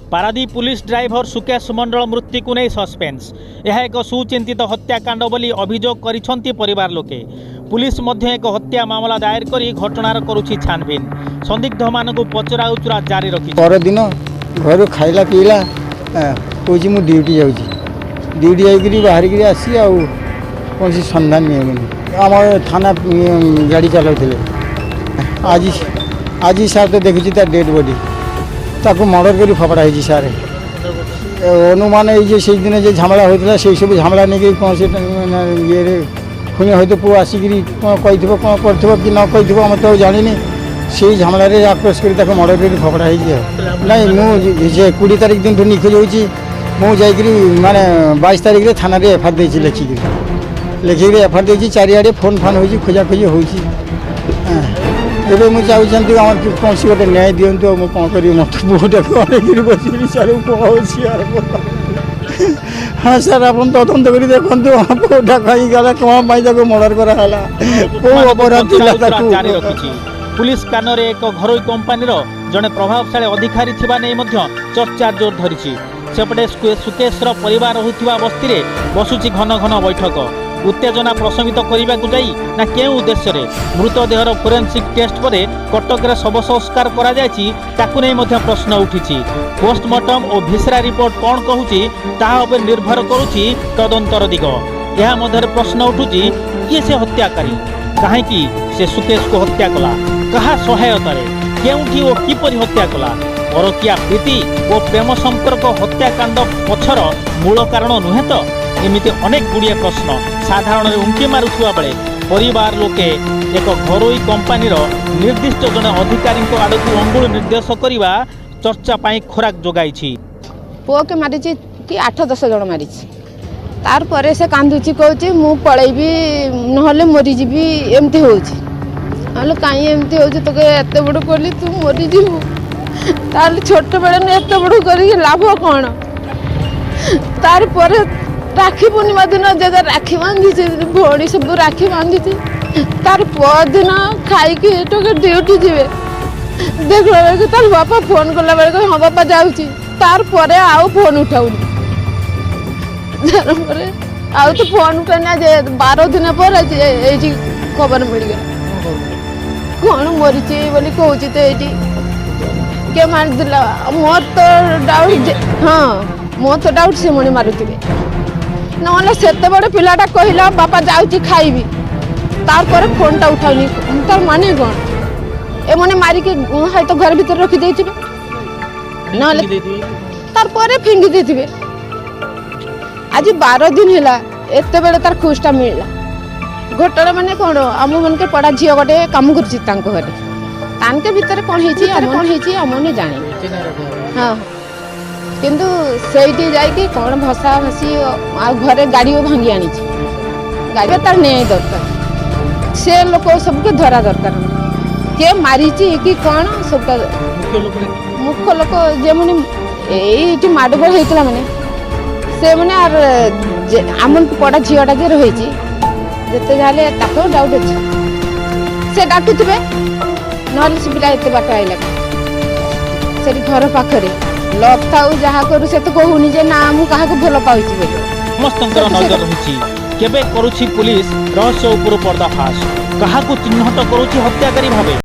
Paradip police driver Sukesh मंडल मृत्यु को नहीं सस्पेंस। यह एक सुचिंतित हत्याकांड बोली अभियोग करिसेंती परिवार लोके। पुलिस मध्य एक हत्या मामला दायर करी घटनार करुछि छानबीन। संदिग्ध मानकु पचरा उचरा जारी रखी। पर दिन घर खाइला पीला कौची मु ड्यूटी जाऊँगी ड्यूटी जाकरी बाहर आसी कौन सन्धान मिलूनी आम थाना गाड़ी चलाउले आज आज सार तो देखुची डेड बॉडी ताको मर्डर करी फपड़ा है सार अनुमान ये दिन जो झमेला होता से सब झमेला नहीं कौन से ये पुणी हयत पु आसिक कौन कही कौन कर कि न कही आम तो जानी से झमेल आक्रोश कर मर्डर कर फपड़ा है नाई मुझे 20 तारीख दिन निखोज होगी मुझे माने 22 तारीख थाना एफआईआर देती लिखिक एफआईआर देती चारिआडे फोन फान हो खोजाखोजी होती मुझे चाहती आम कौन सी गोटे न्याय दिंतु मुझे कौन करी मत बुटा कौन बस सर कौन हाँ सर आप तदंत कर देखो पुटा कहीं गला कौन मर्डर कराला पुलिस कान रे एक घरोई कंपानी जड़े प्रभावशाली अधिकारी थिबा नै मध्य चर्चा जोर धरिछि। सेपटे सुकेशर परिवार होइथिबा बस्ती रे बसुछि घन घन बैठक। उत्तेजना प्रशमित करने को जाई ना केउ उद्देश्य रे मृतदेहर फोरेंसिक टेस्ट पर कटक शव संस्कार करा जायछि ताकु नै मध्य प्रश्न उठिछि। पोस्टमार्टम और भिसरा रिपोर्ट कौन कहूछि ताहा उपर निर्भर करुछि तदंतर दिग। यह मध्य प्रश्न उठुछि किए से हत्याकारी काहेकि से सुकेश को हत्या कला कहा सहायतारे केउठी ओ किपरि हत्या कला परकिया प्रीति और प्रेम संपर्क हत्याकांड पछर मूल कारण नुहे तो एमिति अनेक गुड़िए प्रश्न साधारण उंकी मारुवा बेले परिवार लोके एक घरोई कंपानी निर्दिष्ट जने अधिकारी आड़ को अंगुल निर्देश करने चर्चा पाई खोराक जोगाई। पुओ के मारी कि 8-10 जन मारी तार परे से कांदुची कहूँ मु पलैबी ना मरीजी एमती हो कहीं एमती हो तो एत बड़ कली तू मरीजु ताल छोट बेले एत बड़ कर लाभ कौन तार परे राखी पूर्णिमा दिन जगह राखी बांधी भौणी सब राखी बांधी तार परदिन खाई ड्यूटी जी देख बेलू तार बापा फोन कला बेले हाँ बापा जाऊँगी तार परे आउ फोन उठाऊनी आउ तो फोन उठाना 12 दिन पर खबर मिलगला कौन मरी बोली कहूँ तो ये किए मारिदेला मोर तो डाउट हाँ मोर तो डाउट से मुझे मारुवे ना से बड़े पिलाटा कहला बापा जाऊँगी खाइबी तार फोनटा उठाऊनी तार माने कौन एमने मारिक तो घर भीतर रखी देते ना तार फिंगी देते आज 12 दिन है एत बेले तार खुशटा मिलला घटना माने कौन आम मन के पड़ा झील गोटे कम कर भीतर कौन है जाने हाँ किंतु से जाकि कौन भसा भसी घरे गाड़ी भांगी आनी गाड़ी तार न्याय दरकार से लोक सबके धरा दरकार किए मारी कि कौन सब मुख्य लोक जे मैंने ये माडगोल होता मैंने से मैंने आम पड़ा झीलटा जे रही जिते जाले डाउट अच्छे से डाकुवे ना से पिला एत बाट आइला से घर पाखरे लक था जहाँ करू से तो कहूनी जे ना मु कहा भल पाऊँ समस्त नजर रही केबे करुछि पुलिस रहस्य उपर पर्दाफाश कहा चिन्हट करुछि हत्याकारी भावे।